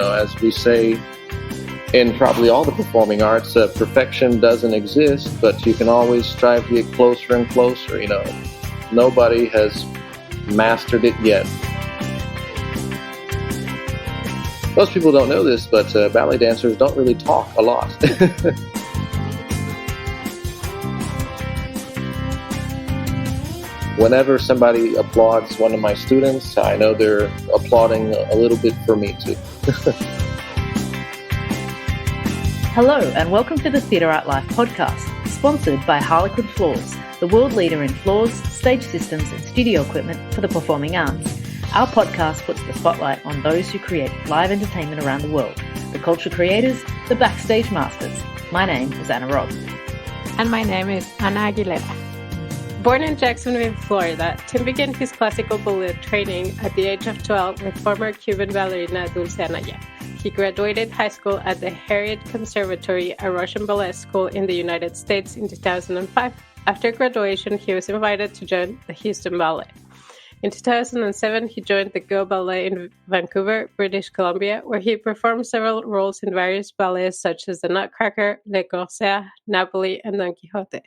as we say in probably all the performing arts, perfection doesn't exist, but you can always strive to get closer and closer. Nobody has mastered it yet. Most people don't know this, but ballet dancers don't really talk a lot. Whenever somebody applauds one of my students, I know they're applauding a little bit for me too. Hello and welcome to the Theatre Art Life podcast, sponsored by Harlequin Floors, the world leader in floors, stage systems and studio equipment for the performing arts. Our podcast puts the spotlight on those who create live entertainment around the world, the culture creators, the backstage masters. My name is Anna Robb. And my name is Ana Aguilera. Born in Jacksonville, Florida, Tim began his classical ballet training at the age of 12 with former Cuban ballerina Dulce Anaya. He graduated high school at the Harid Conservatory, a Russian ballet school in the United States, in 2005. After graduation, he was invited to join the Houston Ballet. In 2007, he joined the Goh Ballet in Vancouver, British Columbia, where he performed several roles in various ballets such as the Nutcracker, Corsaire, Napoli, and Don Quixote.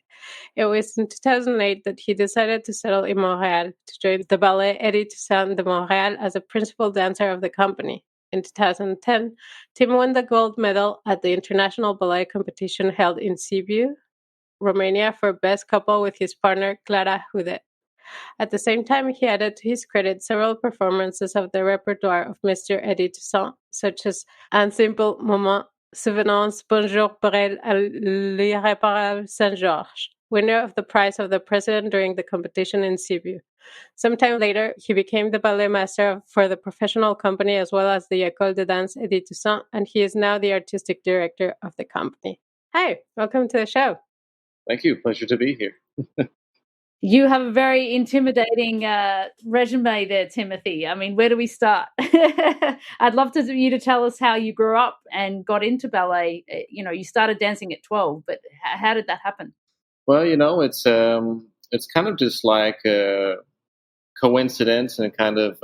It was in 2008 that he decided to settle in Montreal to join the ballet Eddy Toussaint de Montréal as a principal dancer of the company. In 2010, Tim won the gold medal at the International Ballet Competition held in Sibiu, Romania, for Best Couple with his partner Klara Houdet. At the same time, he added to his credit several performances of the repertoire of Mr. Eddy Toussaint, such as Un Simple Moment, Souvenances, Bonjour, Brel, and L'Irréparable Saint-Georges, winner of the prize of the president during the competition in Sibiu. Sometime later, he became the ballet master for the professional company as well as the École de Danse Eddy Toussaint, and he is now the artistic director of the company. Hi, welcome to the show. Thank you. Pleasure to be here. You have a very intimidating resume there, Timothy. I mean, where do we start? I'd love you to tell us how you grew up and got into ballet. You started dancing at 12, but how did that happen? Well, it's kind of just like a coincidence and kind of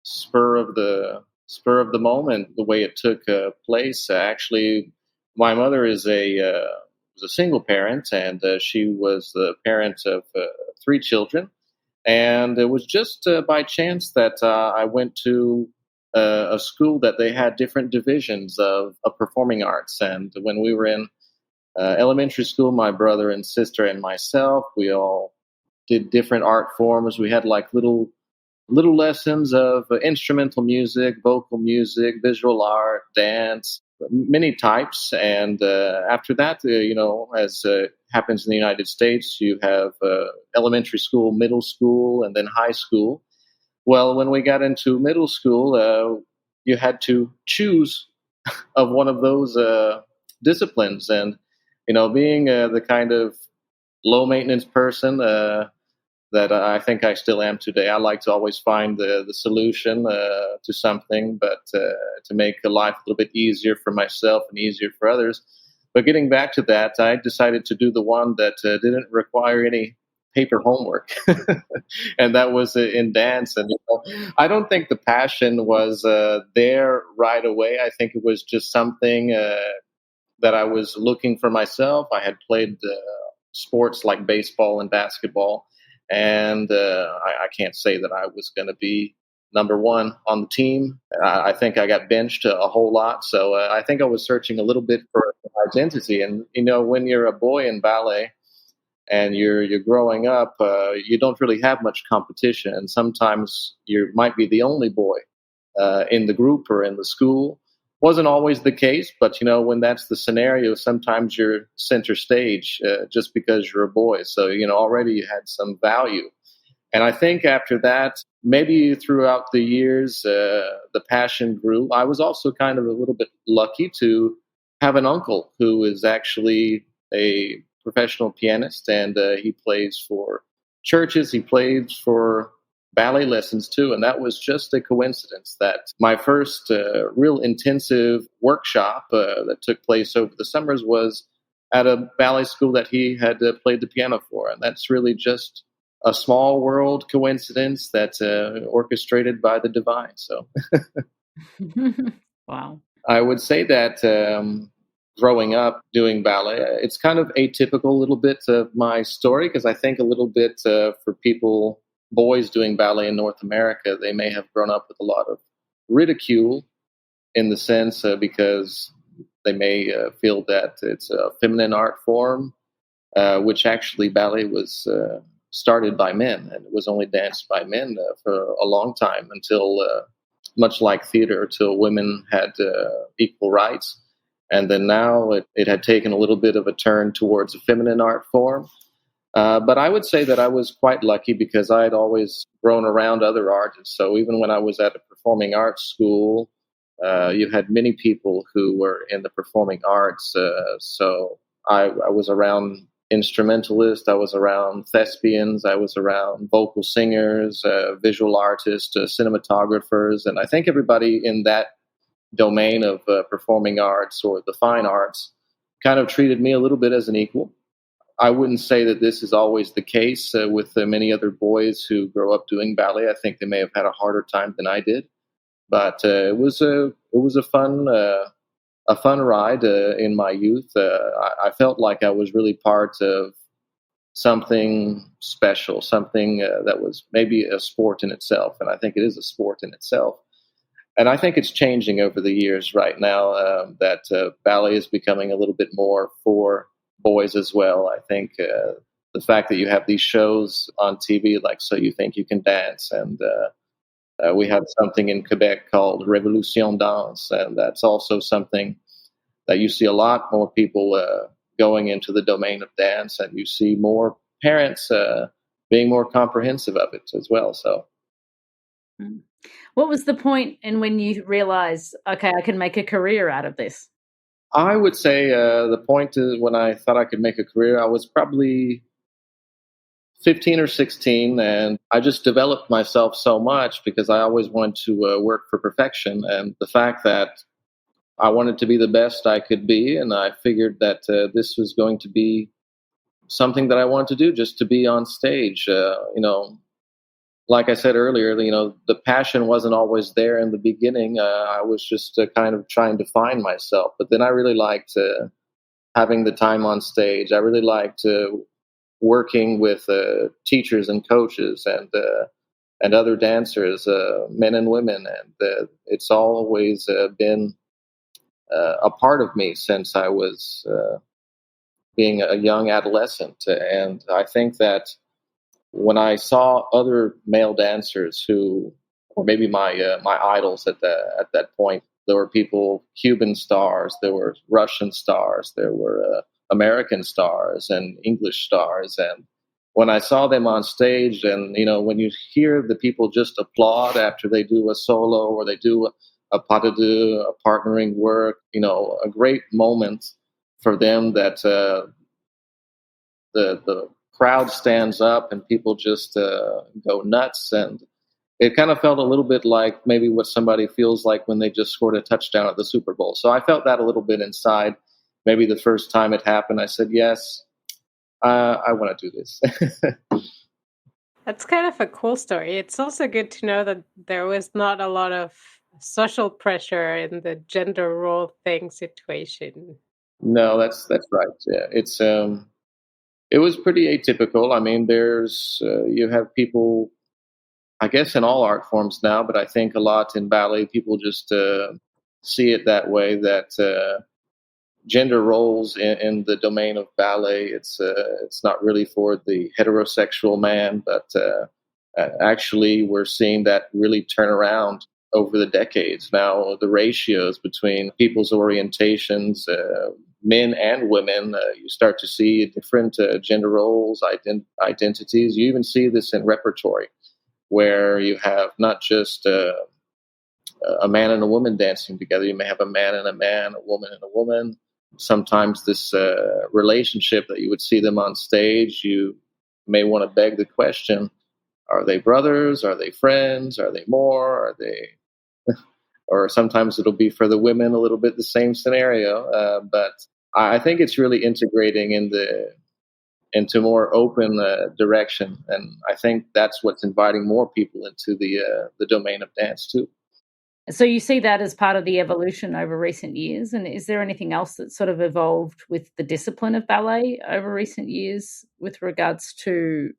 spur of the moment, the way it took place. Actually, my mother was a single parent, and she was the parent of 3 children. And it was just by chance that I went to a school that they had different divisions of performing arts. And when we were in elementary school, my brother and sister and myself, we all did different art forms. We had like little lessons of instrumental music, vocal music, visual art, dance, many types. And after that, as happens in the United States, you have elementary school, middle school, and then high school. Well, when we got into middle school, you had to choose of one of those disciplines. And, being the kind of low maintenance person that I think I still am today, I like to always find the solution to something, but to make life a little bit easier for myself and easier for others. But getting back to that, I decided to do the one that didn't require any paper homework, and that was in dance. And I don't think the passion was there right away. I think it was just something that I was looking for myself. I had played sports like baseball and basketball, and I can't say that I was going to be number one on the team. I think I got benched a whole lot. So I think I was searching a little bit for identity. And, when you're a boy in ballet and you're growing up, you don't really have much competition. And sometimes you might be the only boy in the group or in the school. Wasn't always the case, but when that's the scenario, sometimes you're center stage just because you're a boy. So already you had some value. And I think after that, maybe throughout the years, the passion grew. I was also kind of a little bit lucky to have an uncle who is actually a professional pianist, and he plays for churches. He plays for ballet lessons too, and that was just a coincidence that my first real intensive workshop that took place over the summers was at a ballet school that he had played the piano for, and that's really just a small world coincidence that's orchestrated by the divine. So Wow. I would say that growing up doing ballet, it's kind of atypical a little bit of my story because I think a little bit for people, boys doing ballet in North America, they may have grown up with a lot of ridicule in the sense because they may feel that it's a feminine art form, which actually ballet was started by men and it was only danced by men for a long time until, much like theater, until women had equal rights. And then now it had taken a little bit of a turn towards a feminine art form. But I would say that I was quite lucky because I had always grown around other artists. So even when I was at a performing arts school, you had many people who were in the performing arts. So I was around instrumentalists, I was around thespians, I was around vocal singers, visual artists, cinematographers. And I think everybody in that domain of performing arts or the fine arts kind of treated me a little bit as an equal. I wouldn't say that this is always the case with many other boys who grow up doing ballet. I think they may have had a harder time than I did, but it was a fun ride in my youth. I felt like I was really part of something special, something that was maybe a sport in itself, and I think it is a sport in itself. And I think it's changing over the years right now that ballet is becoming a little bit more for boys as well. I think the fact that you have these shows on TV, like So You Think You Can Dance, and we have something in Quebec called Révolution Danse, and that's also something that you see a lot more people going into the domain of dance, and you see more parents being more comprehensive of it as well. So. What was the point in when you realized, okay, I can make a career out of this? I would say the point is when I thought I could make a career, I was probably 15 or 16, and I just developed myself so much because I always wanted to work for perfection. And the fact that I wanted to be the best I could be, and I figured that this was going to be something that I wanted to do, just to be on stage. Like I said earlier, the passion wasn't always there in the beginning. I was just kind of trying to find myself. But then I really liked having the time on stage. I really liked working with teachers and coaches and other dancers, men and women. And it's always been a part of me since I was being a young adolescent. And I think that when I saw other male dancers who, or maybe my idols at that point, there were people, Cuban stars, there were Russian stars, there were American stars and English stars, and when I saw them on stage, and when you hear the people just applaud after they do a solo or they do a pas de deux, a partnering work, a great moment for them that the crowd stands up and people just go nuts. And it kind of felt a little bit like maybe what somebody feels like when they just scored a touchdown at the Super Bowl. So I felt that a little bit inside. Maybe the first time it happened, I said, yes, I want to do this. That's kind of a cool story. It's also good to know that there was not a lot of social pressure in the gender role thing situation. No, that's right. Yeah, it was pretty atypical. I mean, there's you have people, I guess, in all art forms now, but I think a lot in ballet, people just see it that way, that gender roles in the domain of ballet, it's not really for the heterosexual man, but actually we're seeing that really turn around over the decades. Now, the ratios between people's orientations, men and women, you start to see different gender roles, identities. You even see this in repertoire, where you have not just a man and a woman dancing together. You may have a man, a woman and a woman. Sometimes this relationship that you would see them on stage, you may want to beg the question, are they brothers? Are they friends? Are they more? Are they... or sometimes it'll be for the women a little bit the same scenario. But I think it's really integrating into more open direction, and I think that's what's inviting more people into the domain of dance too. So you see that as part of the evolution over recent years. And is there anything else that sort of evolved with the discipline of ballet over recent years with regards to,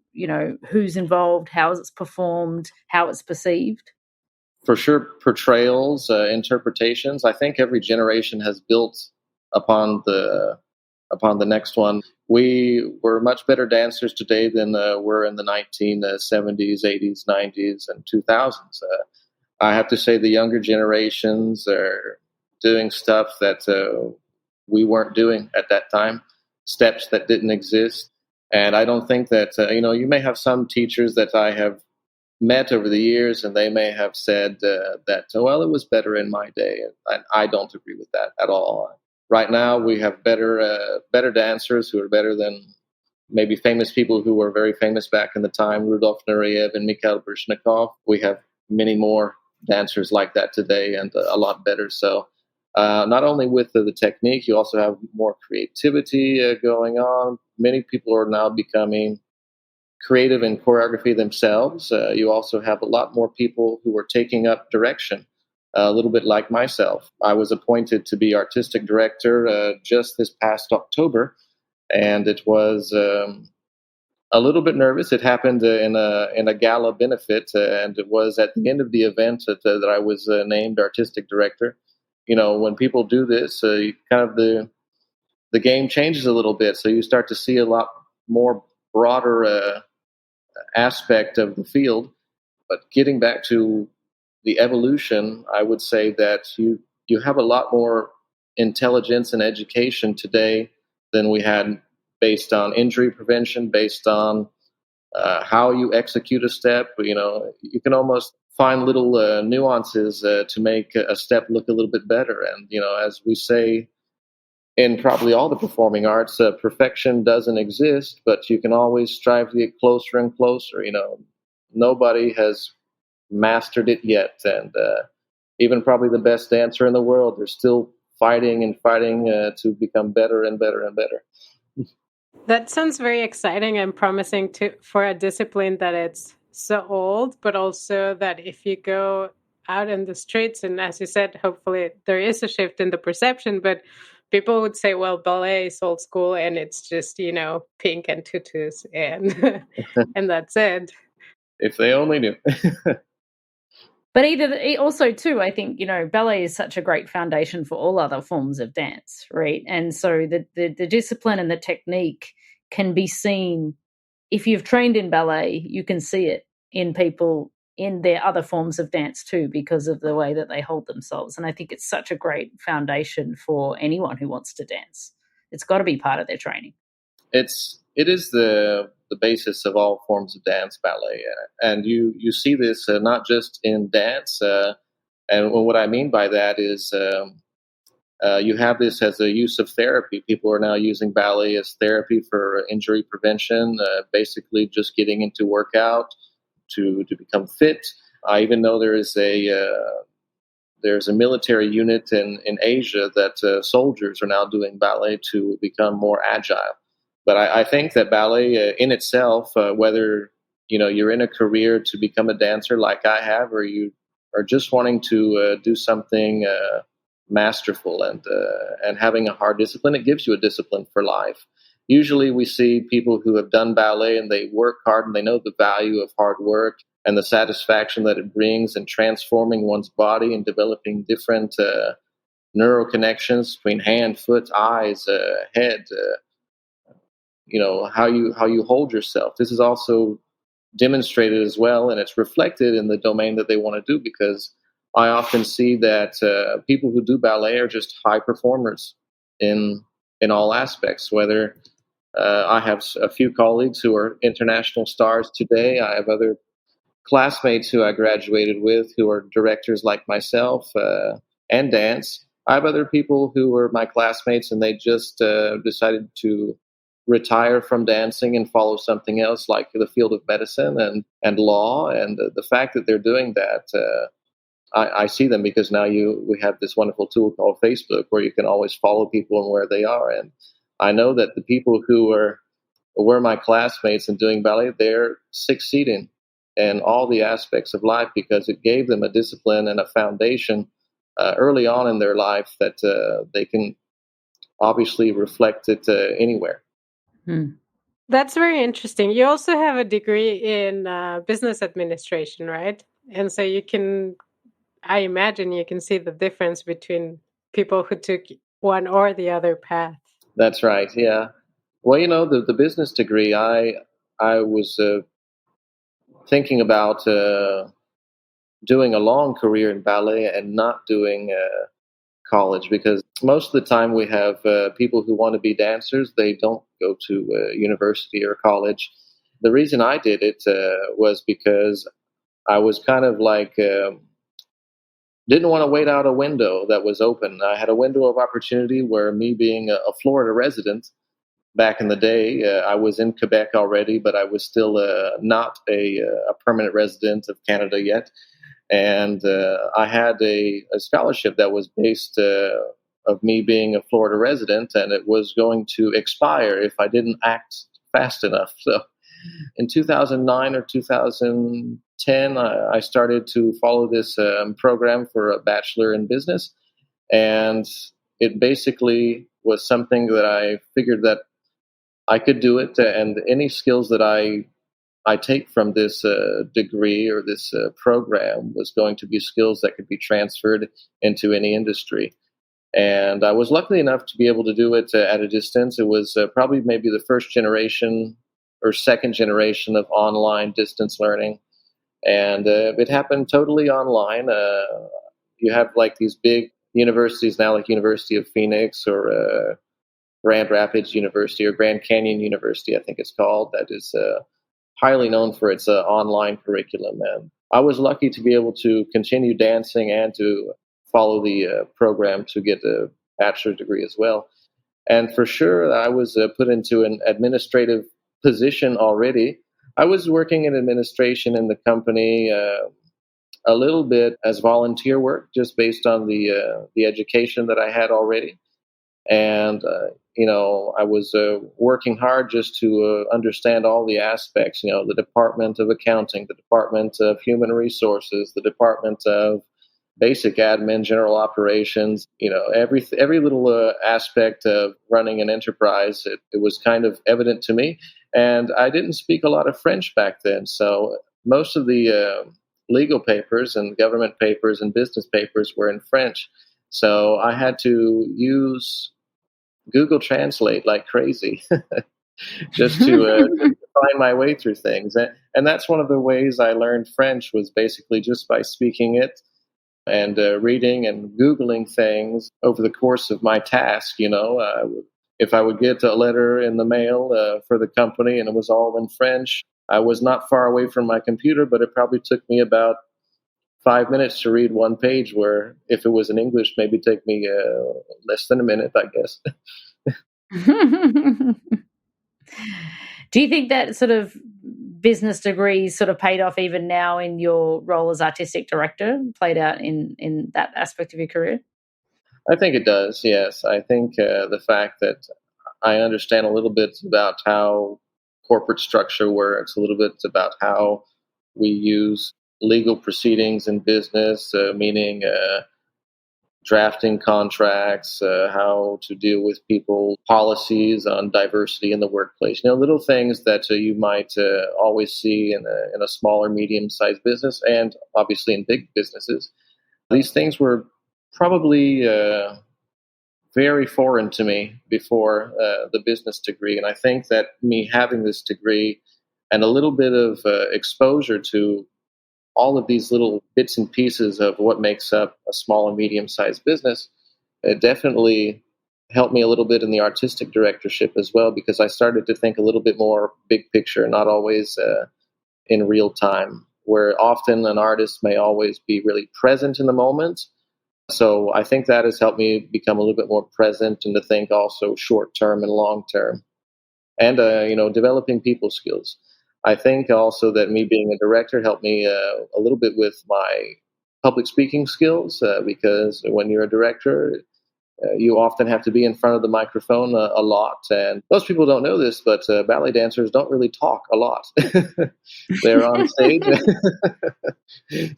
who's involved, how it's performed, how it's perceived? For sure, portrayals, interpretations. I think every generation has built upon the next one. We were much better dancers today than were in the 1970s, 80s, 90s, and 2000s. I have to say the younger generations are doing stuff that we weren't doing at that time, steps that didn't exist. And I don't think that, you may have some teachers that I have met over the years, and they may have said that, well, it was better in my day. And I don't agree with that at all. Right now, we have better dancers who are better than maybe famous people who were very famous back in the time, Rudolf Nureyev and Mikhail Baryshnikov. We have many more dancers like that today, and a lot better. So not only with the technique, you also have more creativity going on. Many people are now becoming creative in choreography themselves. You also have a lot more people who are taking up direction, a little bit like myself. I was appointed to be artistic director just this past October, and it was a little bit nervous. It happened in a gala benefit, and it was at the end of the event that I was named artistic director. When people do this, kind of the game changes a little bit, so you start to see a lot more broader aspect of the field. But getting back to the evolution, I would say that you have a lot more intelligence and education today than we had, based on injury prevention, based on how you execute a step. You can almost find little nuances to make a step look a little bit better. And, as we say in probably all the performing arts, perfection doesn't exist, but you can always strive to get closer and closer. Nobody has mastered it yet. And even probably the best dancer in the world, they're still fighting to become better and better and better. That sounds very exciting and promising for a discipline that it's so old, but also that if you go out in the streets, and as you said, hopefully there is a shift in the perception, but people would say, well, ballet is old school and it's just, pink and tutus and and that's it. If they only knew. But also too, I think, ballet is such a great foundation for all other forms of dance, right? And so the discipline and the technique can be seen. If you've trained in ballet, you can see it in people in their other forms of dance too, because of the way that they hold themselves. And I think it's such a great foundation for anyone who wants to dance. It's got to be part of their training. It is the basis of all forms of dance, ballet, and you see this not just in dance. And what I mean by that is you have this as a use of therapy. People are now using ballet as therapy for injury prevention, basically just getting into workout to become fit. I even know there's a military unit in Asia that soldiers are now doing ballet to become more agile. But I think that ballet in itself, whether you're in a career to become a dancer like I have, or you are just wanting to do something masterful and having a hard discipline, it gives you a discipline for life. Usually we see people who have done ballet and they work hard and they know the value of hard work and the satisfaction that it brings in transforming one's body and developing different neural connections between hand, foot, eyes, head. How you hold yourself. This is also demonstrated as well, and it's reflected in the domain that they want to do, because I often see that people who do ballet are just high performers in all aspects. Whether I have a few colleagues who are international stars today, I have other classmates who I graduated with who are directors like myself and dance. I have other people who were my classmates and they just decided to retire from dancing and follow something else, like the field of medicine and law. And the fact that they're doing that, I see them because now we have this wonderful tool called Facebook where you can always follow people and where they are. And I know that the people who were my classmates and doing ballet, they're succeeding. in all the aspects of life, because it gave them a discipline and a foundation early on in their life that they can obviously reflect it anywhere. That's very interesting. You also have a degree in business administration, right? And so I imagine you can see the difference between people who took one or the other path. That's right. Yeah. Well, the business degree, I was thinking about doing a long career in ballet and not doing college, because most of the time we have people who want to be dancers. They don't go to university or college. The reason I did it was because I was kind of like didn't want to wait out a window that was open. I had a window of opportunity where, me being a Florida resident back in the day, I was in Quebec already, but I was still not a permanent resident of Canada yet. And I had a scholarship that was based of me being a Florida resident, and it was going to expire if I didn't act fast enough. So in 2009 or 2010, I started to follow this program for a bachelor in business. And it basically was something that I figured that I could do it, and any skills that I take from this degree or this program was going to be skills that could be transferred into any industry. And I was lucky enough to be able to do it at a distance. It was probably maybe the first generation or second generation of online distance learning. And it happened totally online. You have like these big universities now, like University of Phoenix or Grand Rapids University or Grand Canyon University, I think it's called, that is highly known for its online curriculum. And I was lucky to be able to continue dancing and to follow the program to get a bachelor's degree as well. And for sure, I was put into an administrative position already. I was working in administration in the company a little bit as volunteer work, just based on the education that I had already. And I was working hard just to understand all the aspects. The Department of Accounting, the Department of Human Resources, the Department of Basic Admin, General Operations. Every little aspect of running an enterprise. It was kind of evident to me, and I didn't speak a lot of French back then, so most of the legal papers and government papers and business papers were in French. So I had to use Google Translate like crazy just to find my way through things. And that's one of the ways I learned French, was basically just by speaking it and reading and Googling things over the course of my task. If I would get a letter in the mail for the company and it was all in French, I was not far away from my computer, but it probably took me about 5 minutes to read one page, where if it was in English, maybe take me less than a minute, I guess. Do you think that sort of business degree sort of paid off even now in your role as artistic director, played out in that aspect of your career? I think it does, yes. I think the fact that I understand a little bit about how corporate structure works, a little bit about how we use legal proceedings in business, meaning drafting contracts, how to deal with people, policies on diversity in the workplace. Little things that you might always see in a smaller, medium-sized business, and obviously in big businesses. These things were probably very foreign to me before the business degree. And I think that me having this degree and a little bit of exposure to all of these little bits and pieces of what makes up a small and medium-sized business, it definitely helped me a little bit in the artistic directorship as well, because I started to think a little bit more big picture, not always in real time, where often an artist may always be really present in the moment. So I think that has helped me become a little bit more present and to think also short-term and long-term, and developing people skills. I think also that me being a director helped me a little bit with my public speaking skills, because when you're a director, You often have to be in front of the microphone a lot, and most people don't know this, but ballet dancers don't really talk a lot. They're on stage.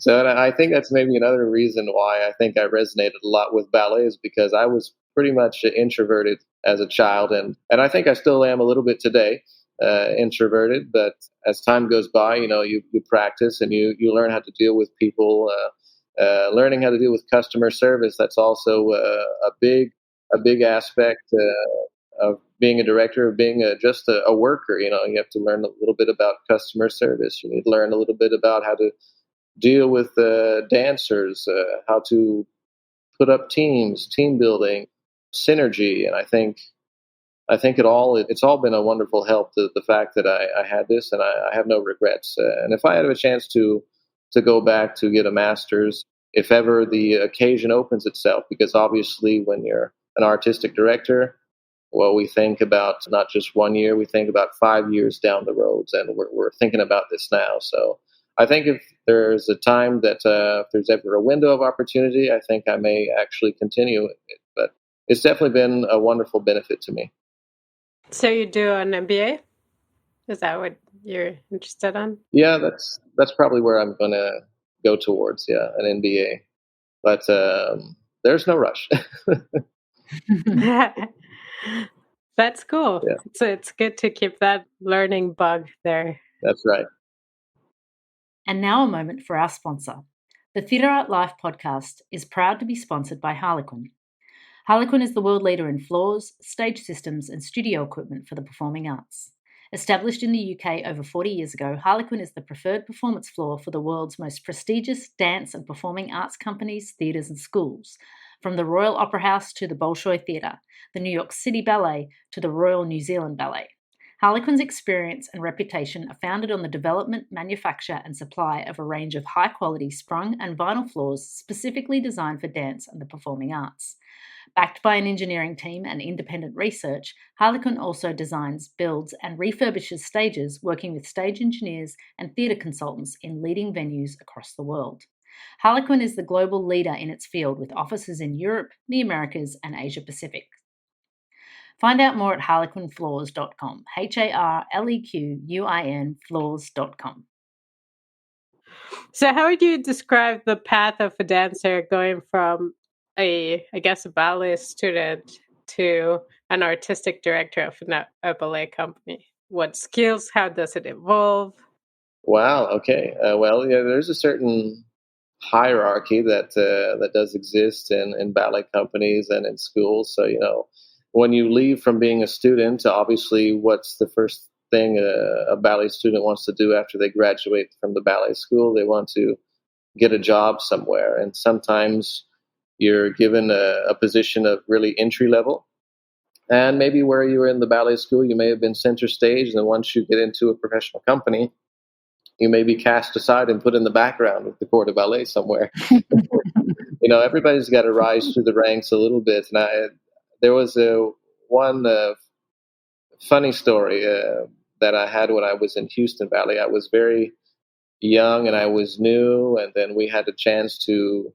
So I think that's maybe another reason why I think I resonated a lot with ballet, is because I was pretty much introverted as a child, and I think I still am a little bit today, introverted. But as time goes by, you practice and you learn how to deal with people. Learning how to deal with customer service, that's also a big aspect of being a director, of being just a worker. You have to learn a little bit about customer service. You need to learn a little bit about how to deal with dancers, how to put up teams, team building, synergy. And I think it's all been a wonderful help, the fact that I had this, and I have no regrets. And if I had a chance to go back to get a master's, if ever the occasion opens itself, because obviously when you're an artistic director, well, we think about not just 1 year, we think about 5 years down the roads, and we're thinking about this now. So I think if there's a time that if there's ever a window of opportunity, I think I may actually continue it. But it's definitely been a wonderful benefit to me. So you do an MBA? Is that what you're interested in? Yeah, that's probably where I'm going to go towards. Yeah, an MBA. But there's no rush. That's cool. Yeah. So it's good to keep that learning bug there. That's right. And now a moment for our sponsor. The Theatre Art Life podcast is proud to be sponsored by Harlequin. Harlequin is the world leader in floors, stage systems, and studio equipment for the performing arts. Established in the UK over 40 years ago, Harlequin is the preferred performance floor for the world's most prestigious dance and performing arts companies, theatres, and schools, from the Royal Opera House to the Bolshoi Theatre, the New York City Ballet to the Royal New Zealand Ballet. Harlequin's experience and reputation are founded on the development, manufacture, and supply of a range of high-quality sprung and vinyl floors specifically designed for dance and the performing arts. Backed by an engineering team and independent research, Harlequin also designs, builds, and refurbishes stages, working with stage engineers and theatre consultants in leading venues across the world. Harlequin is the global leader in its field, with offices in Europe, the Americas, and Asia Pacific. Find out more at harlequinfloors.com, HARLEQUIN floors.com. So how would you describe the path of a dancer going from a ballet student to an artistic director of a ballet company? What skills? How does it evolve? Wow. Okay. Well, yeah, there's a certain hierarchy that does exist in ballet companies and in schools. So, when you leave from being a student, obviously, what's the first thing a ballet student wants to do after they graduate from the ballet school? They want to get a job somewhere, and sometimes you're given a position of really entry level. And maybe where you were in the ballet school, you may have been center stage. And then once you get into a professional company, you may be cast aside and put in the background with the corps de ballet somewhere. Everybody's got to rise through the ranks a little bit. And there was one funny story that I had when I was in Houston Ballet. I was very young and I was new. And then we had a chance to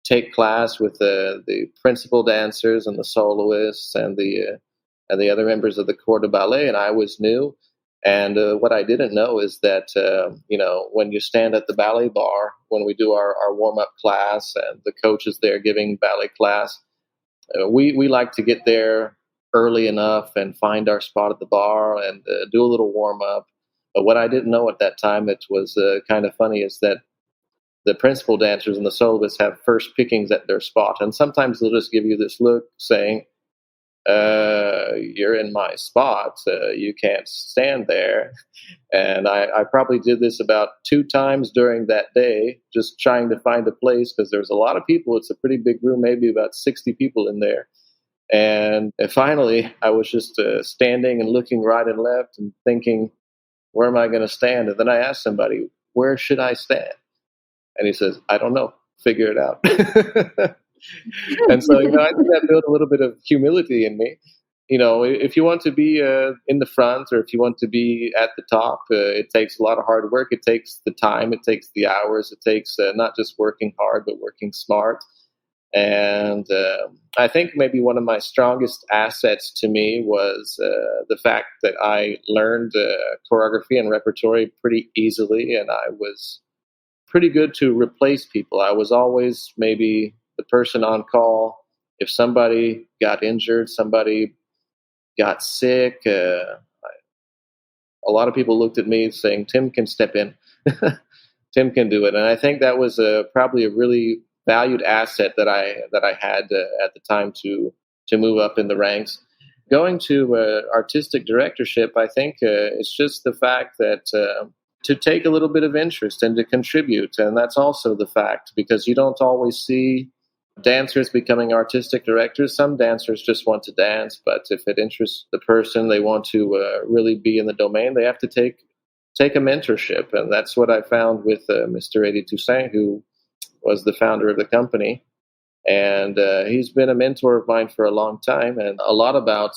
take class with the principal dancers and the soloists and the other members of the corps de ballet, and I was new. And what I didn't know is that when you stand at the ballet bar, when we do our warm-up class and the coach is there giving ballet class, we like to get there early enough and find our spot at the bar and do a little warm-up. But what I didn't know at that time, it was kind of funny, is that the principal dancers and the soloists have first pickings at their spot. And sometimes they'll just give you this look saying, you're in my spot. You can't stand there. And I probably did this about 2 times during that day, just trying to find a place, because there's a lot of people. It's a pretty big room, maybe about 60 people in there. And finally, I was just standing and looking right and left and thinking, where am I going to stand? And then I asked somebody, where should I stand? And he says, I don't know. Figure it out. And so, I think that built a little bit of humility in me. If you want to be in the front, or if you want to be at the top, it takes a lot of hard work. It takes the time. It takes the hours. It takes not just working hard, but working smart. And I think maybe one of my strongest assets to me was the fact that I learned choreography and repertoire pretty easily, and I was pretty good to replace people. I was always maybe the person on call if somebody got injured, somebody got sick. A lot of people looked at me saying, "Tim can step in, Tim can do it," and I think that was probably a really valued asset that I had at the time to move up in the ranks. Going to artistic directorship, I think it's just the fact that to take a little bit of interest and to contribute, and that's also the fact because you don't always see dancers becoming artistic directors. Some dancers just want to dance, but if it interests the person, they want to really be in the domain. They have to take a mentorship, and that's what I found with Mr. Eddy Toussaint, who was the founder of the company. And he's been a mentor of mine for a long time, and a lot about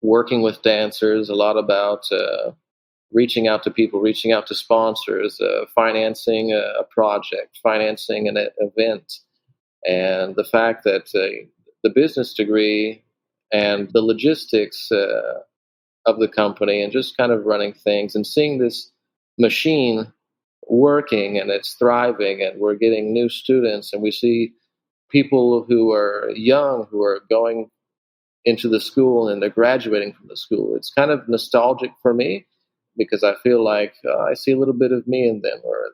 working with dancers, a lot about reaching out to people, reaching out to sponsors, financing a project, financing an event. And the fact that the business degree and the logistics of the company and just kind of running things and seeing this machine working and it's thriving and we're getting new students and we see people who are young who are going into the school and they're graduating from the school. It's kind of nostalgic for me because I feel like I see a little bit of me in them, or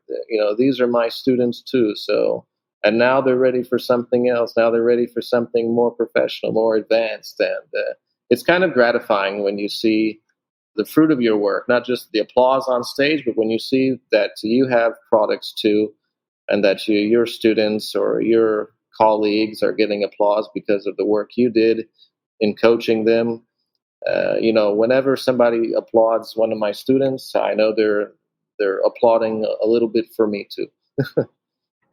these are my students too. So, and now they're ready for something else. Now they're ready for something more professional, more advanced, and it's kind of gratifying when you see the fruit of your work, not just the applause on stage, but when you see that you have products too, and that your students or your colleagues are getting applause because of the work you did in coaching them. Whenever somebody applauds one of my students, I know they're applauding a little bit for me too.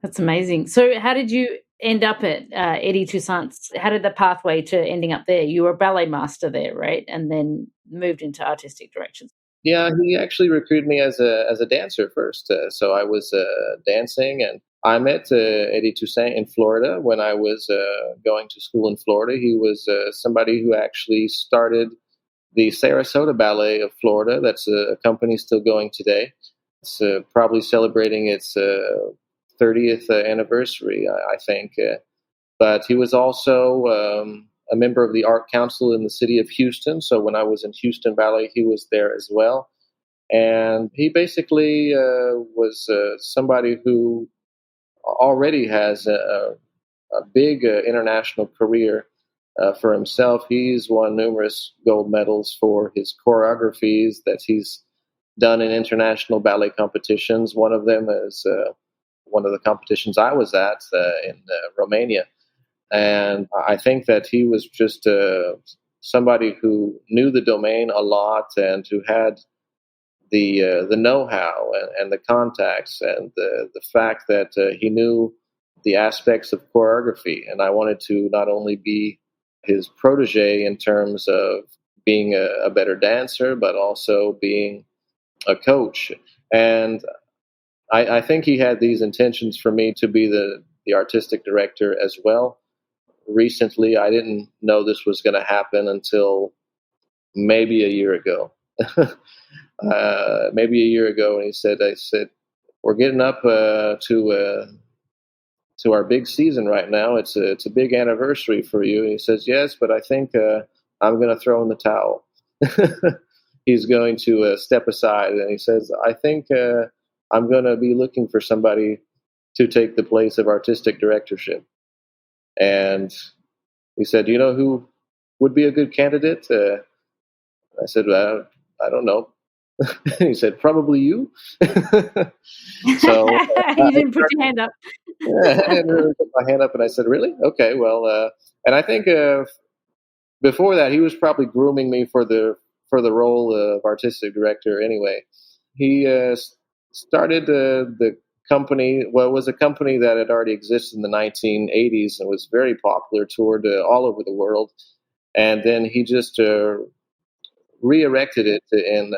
That's amazing. So how did you end up at Eddy Toussaint's? How did the pathway to ending up there? You were a ballet master there, right? And then moved into artistic directions. Yeah, he actually recruited me as a dancer first. So I was dancing, and I met Eddy Toussaint in Florida when I was going to school in Florida. He was somebody who actually started the Sarasota Ballet of Florida. That's a company still going today. It's probably celebrating its 30th anniversary, I think. But he was also a member of the Art Council in the city of Houston. So when I was in Houston Ballet, he was there as well. And he basically was somebody who already has a big international career for himself. He's won numerous gold medals for his choreographies that he's done in international ballet competitions. One of them is one of the competitions I was at in Romania. And I think that he was just somebody who knew the domain a lot and who had the know-how and the contacts and the fact that he knew the aspects of choreography. And I wanted to not only be his protege in terms of being a better dancer, but also being a coach. And I think he had these intentions for me to be the artistic director as well. Recently, I didn't know this was going to happen until maybe a year ago. Maybe a year ago, and I said, we're getting up to our big season right now. It's a big anniversary for you. And he says, yes, but I think I'm going to throw in the towel. He's going to step aside, and he says, I think I'm going to be looking for somebody to take the place of artistic directorship. And he said, you know who would be a good candidate? I said, I don't know. He said, probably you. So you didn't put your hand up. I didn't really put my hand up, and I said, really? Okay, well, and I think before that, he was probably grooming me for the role of artistic director anyway. He started the company. Well, it was a company that had already existed in the 1980s and was very popular, toured all over the world. And then he just re-erected it in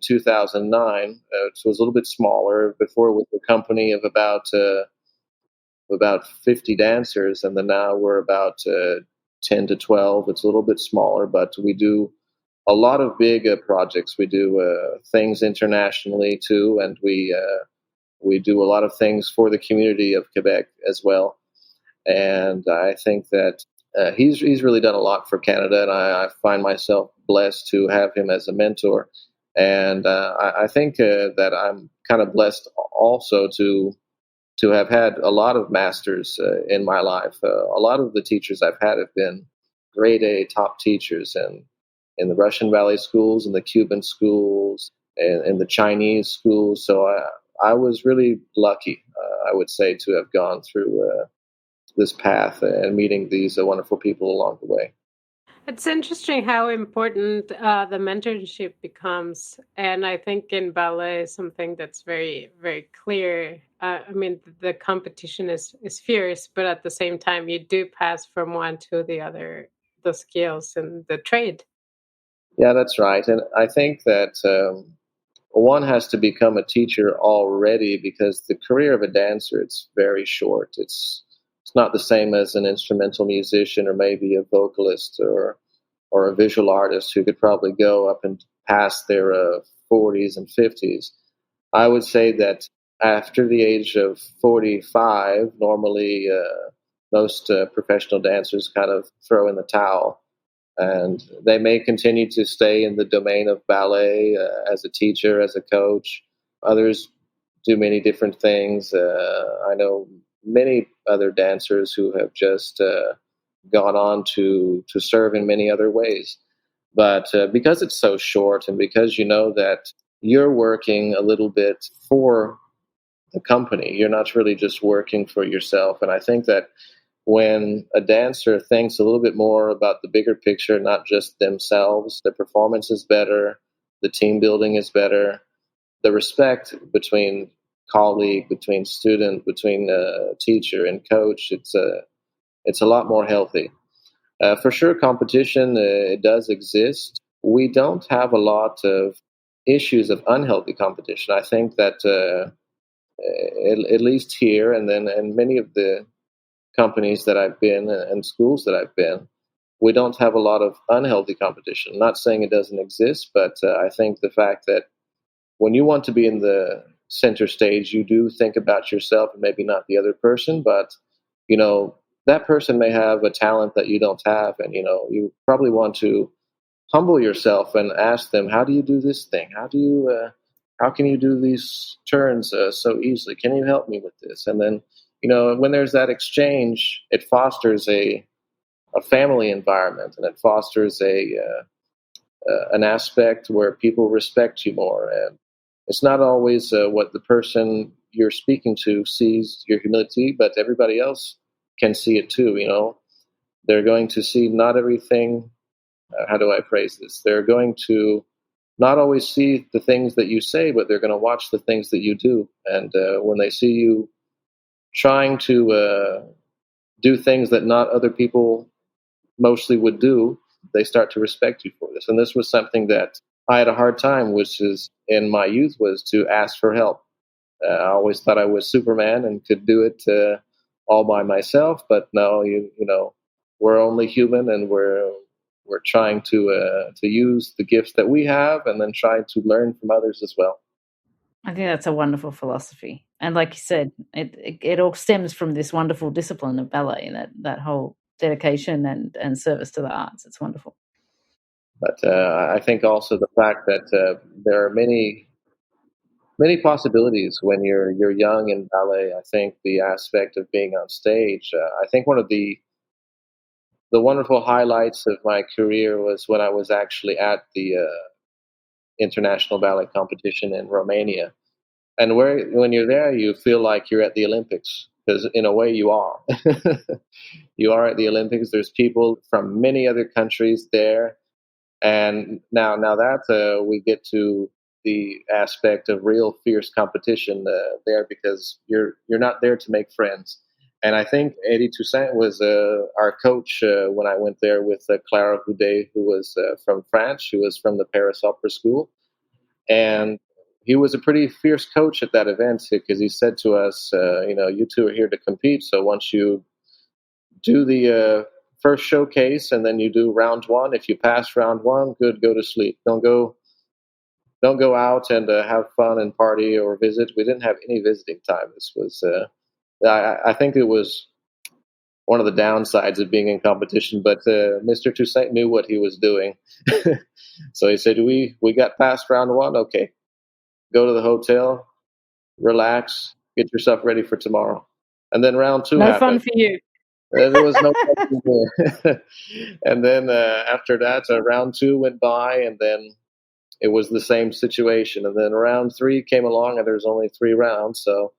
2009. It was a little bit smaller. Before, it was a company of about about 50 dancers, and then now we're about 10 to 12. It's a little bit smaller, but we do a lot of big projects. We do things internationally too, and we do a lot of things for the community of Quebec as well. And I think that he's really done a lot for Canada, and I find myself blessed to have him as a mentor. And I think that I'm kind of blessed also to have had a lot of masters in my life. A lot of the teachers I've had have been grade A top teachers, and in the Russian ballet schools, in the Cuban schools, and in the Chinese schools. So I was really lucky, I would say, to have gone through this path and meeting these wonderful people along the way. It's interesting how important the mentorship becomes. And I think in ballet, something that's very, very clear. I mean, the competition is fierce, but at the same time, you do pass from one to the other, the skills and the trade. Yeah, that's right. And I think that one has to become a teacher already, because the career of a dancer, it's very short. It's not the same as an instrumental musician or maybe a vocalist or a visual artist who could probably go up and past their 40s and 50s. I would say that after the age of 45, normally most professional dancers kind of throw in the towel. And they may continue to stay in the domain of ballet as a teacher, as a coach. Others do many different things. I know many other dancers who have just gone on to serve in many other ways. But because it's so short, and because you know that you're working a little bit for the company, you're not really just working for yourself. And I think that when a dancer thinks a little bit more about the bigger picture, not just themselves, the performance is better, the team building is better, the respect between colleague, between student, between teacher and coach, it's a lot more healthy. For sure, competition, it does exist. We don't have a lot of issues of unhealthy competition. I think that at least here, and then and many of the companies that I've been and schools that I've been, we don't have a lot of unhealthy competition. I'm not saying it doesn't exist, but I think the fact that when you want to be in the center stage, you do think about yourself and maybe not the other person, but you know, that person may have a talent that you don't have, and you know, you probably want to humble yourself and ask them, how do you do this thing? How can you do these turns so easily? Can you help me with this? And then, you know, when there's that exchange, it fosters a family environment, and it fosters an aspect where people respect you more. And it's not always what the person you're speaking to sees your humility, but everybody else can see it too. You know, they're going to see not everything. How do I phrase this? They're going to not always see the things that you say, but they're going to watch the things that you do. And when they see you trying to do things that not other people mostly would do, they start to respect you for this. And this was something that I had a hard time, which is in my youth, was to ask for help. I always thought I was Superman and could do it all by myself, but no, you know, we're only human, and we're trying to use the gifts that we have, and then try to learn from others as well. I think that's a wonderful philosophy, and like you said, it all stems from this wonderful discipline of ballet, that whole dedication and service to the arts. It's wonderful. But I think also the fact that there are many possibilities when you're young in ballet. I think the aspect of being on stage. I think one of the wonderful highlights of my career was when I was actually at the International Ballet Competition in Romania. And when you're there, you feel like you're at the Olympics, because in a way you are. You are at the Olympics. There's people from many other countries there. And now that we get to the aspect of real fierce competition there, because you're not there to make friends. And I think Eddy Toussaint was our coach when I went there with Klara Houdet, who was from France. She was from the Paris Opera School. And he was a pretty fierce coach at that event because he said to us, you two are here to compete. So once you do the first showcase and then you do round one, if you pass round one, good, go to sleep. Don't go out and have fun and party or visit. We didn't have any visiting time. This was, I think it was one of the downsides of being in competition, but Mr. Toussaint knew what he was doing. So he said, we got past round one. Okay, go to the hotel, relax, get yourself ready for tomorrow. And then round two No happened. fun for you. There was no fun there. And then after that, round two went by, and then it was the same situation. And then round three came along, and there's only 3 rounds. So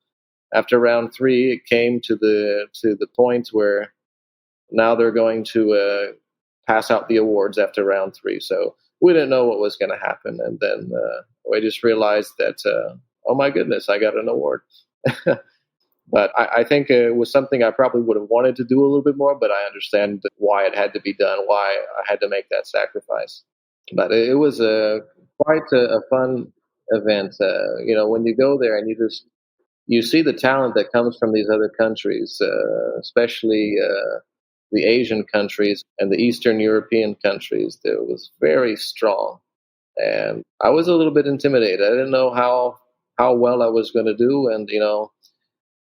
after round 3, it came to the point where now they're going to pass out the awards after round 3. So we didn't know what was going to happen. And then we just realized that, oh my goodness, I got an award. But I think it was something I probably would have wanted to do a little bit more, but I understand why it had to be done, why I had to make that sacrifice. But it was quite a fun event. When you go there and you see the talent that comes from these other countries, especially the Asian countries and the Eastern European countries. It was very strong. And I was a little bit intimidated. I didn't know how well I was going to do. And,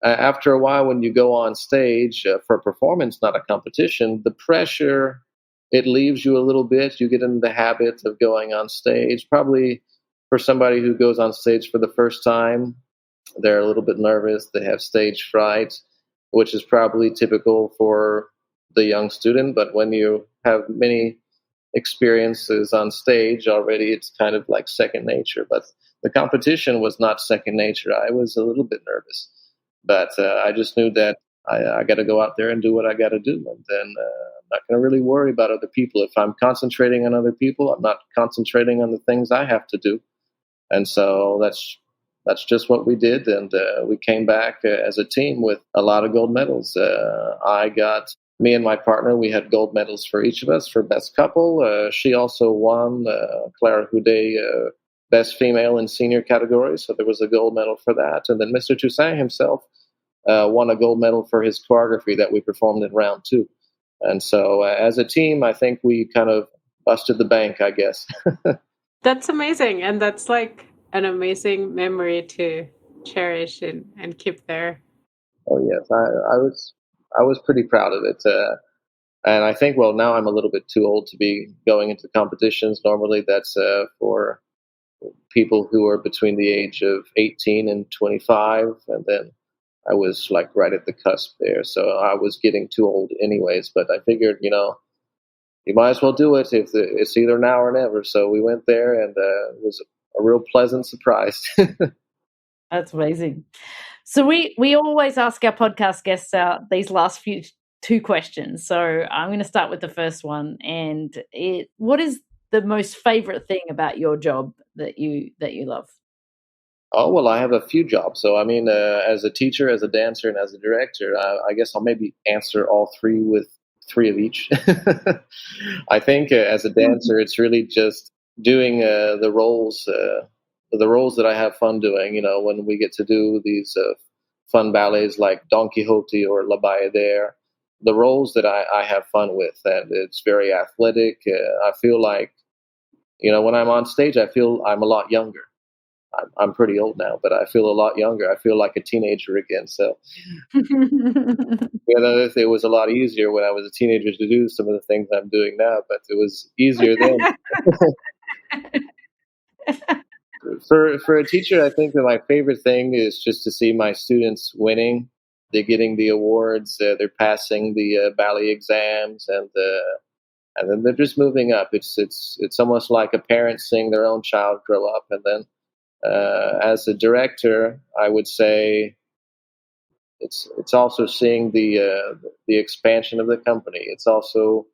after a while, when you go on stage for a performance, not a competition, the pressure, it leaves you a little bit. You get in the habit of going on stage. Probably for somebody who goes on stage for the first time, they're a little bit nervous. They have stage fright, which is probably typical for the young student. But when you have many experiences on stage already, it's kind of like second nature. But the competition was not second nature. I was a little bit nervous. But I just knew that I got to go out there and do what I got to do. And then I'm not going to really worry about other people. If I'm concentrating on other people, I'm not concentrating on the things I have to do. And so that's just what we did. And we came back as a team with a lot of gold medals. Me and my partner, we had gold medals for each of us for best couple. She also won, Klara Houdet, best female in senior category. So there was a gold medal for that. And then Mr. Toussaint himself won a gold medal for his choreography that we performed in round 2. And so as a team, I think we kind of busted the bank, I guess. That's amazing. And that's like an amazing memory to cherish and keep there. Oh, yes. I was pretty proud of it. And I think, well, now I'm a little bit too old to be going into competitions. Normally that's for people who are between the age of 18 and 25. And then I was like right at the cusp there. So I was getting too old anyways. But I figured, you might as well do it if it's either now or never. So we went there, and it was a real pleasant surprise. That's amazing. So we always ask our podcast guests these last 2 questions. So I'm going to start with the first one. And what is the most favorite thing about your job that you love? Oh, well, I have a few jobs. So, I mean, as a teacher, as a dancer, and as a director, I guess I'll maybe answer all 3 with 3 of each. I think as a dancer, it's really just doing the roles that I have fun doing. When we get to do these fun ballets like Don Quixote or La Bayadere, the roles that I have fun with, and it's very athletic. I feel like, when I'm on stage, I feel I'm a lot younger. I'm pretty old now, but I feel a lot younger. I feel like a teenager again. So, it was a lot easier when I was a teenager to do some of the things I'm doing now, but it was easier then. For a teacher, I think that my favorite thing is just to see my students winning. They're getting the awards. They're passing the ballet exams, and then they're just moving up. It's almost like a parent seeing their own child grow up. And then as a director, I would say it's also seeing the expansion of the company. It's also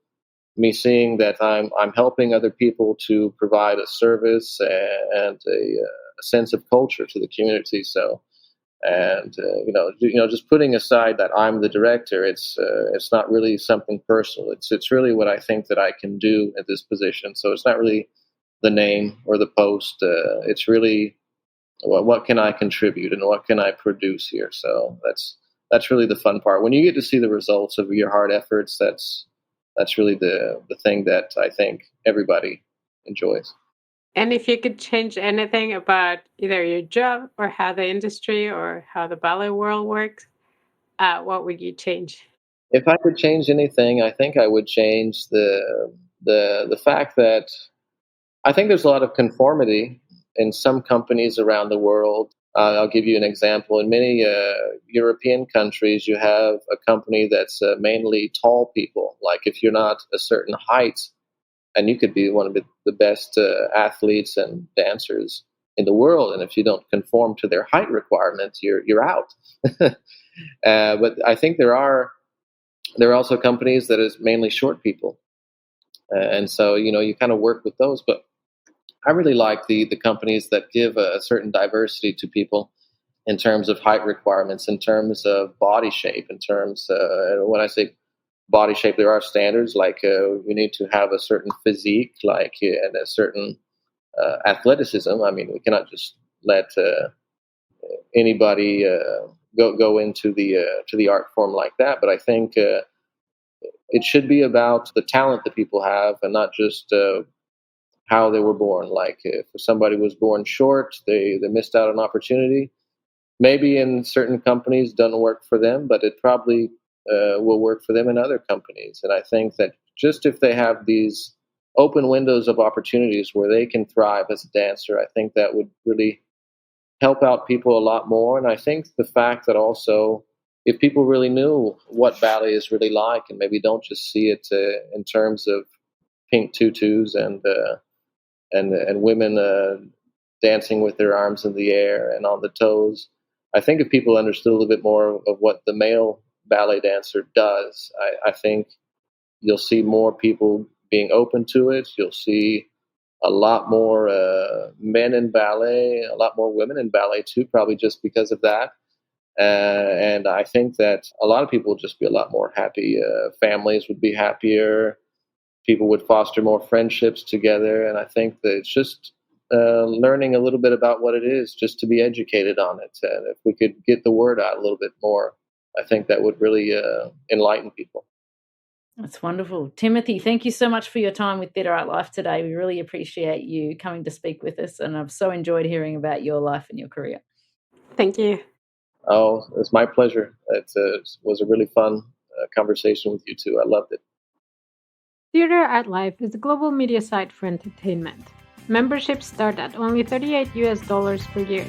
me seeing that I'm helping other people to provide a service and a sense of culture to the community. So, and just putting aside that I'm the director, it's not really something personal. It's really what I think that I can do at this position. So it's not really the name or the post. It's really what can I contribute and what can I produce here? So that's really the fun part. When you get to see the results of your hard efforts, that's really the thing that I think everybody enjoys. And if you could change anything about either your job or how the industry or how the ballet world works, what would you change? If I could change anything, I think I would change the fact that I think there's a lot of conformity in some companies around the world. I'll give you an example. In many European countries, you have a company that's mainly tall people. Like if you're not a certain height, and you could be one of the best athletes and dancers in the world, and if you don't conform to their height requirements, you're out. But I think there are also companies that is mainly short people, and so you kind of work with those. But I really like the companies that give a certain diversity to people in terms of height requirements, in terms of body shape, in terms when I say body shape, there are standards like you need to have a certain physique, like and a certain athleticism. I mean, we cannot just let anybody go into the art form like that. But I think it should be about the talent that people have, and not just how they were born. Like if somebody was born short, they missed out on opportunity. Maybe in certain companies doesn't work for them, but it probably will work for them in other companies. And I think that just if they have these open windows of opportunities where they can thrive as a dancer, I think that would really help out people a lot more. And I think the fact that also if people really knew what ballet is really like, and maybe don't just see it in terms of pink tutus and women dancing with their arms in the air and on the toes. I think if people understood a little bit more of what the male ballet dancer does, I think you'll see more people being open to it. You'll see a lot more men in ballet, a lot more women in ballet too, probably just because of that. And I think that a lot of people would just be a lot more happy. Families would be happier. People would foster more friendships together. And I think that it's just learning a little bit about what it is, just to be educated on it. And if we could get the word out a little bit more, I think that would really enlighten people. That's wonderful. Timothy, thank you so much for your time with Theatre Art Life today. We really appreciate you coming to speak with us, and I've so enjoyed hearing about your life and your career. Thank you. Oh, it's my pleasure. It was a really fun conversation with you too. I loved it. Theatre Art Life is a global media site for entertainment. Memberships start at only $38 per year.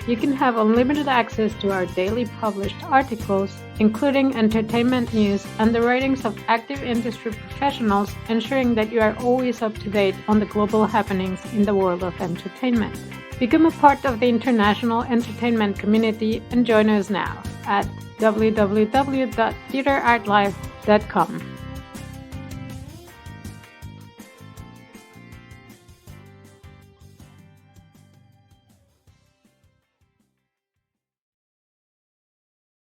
You can have unlimited access to our daily published articles, including entertainment news and the writings of active industry professionals, ensuring that you are always up to date on the global happenings in the world of entertainment. Become a part of the international entertainment community and join us now at www.theatreartlife.com.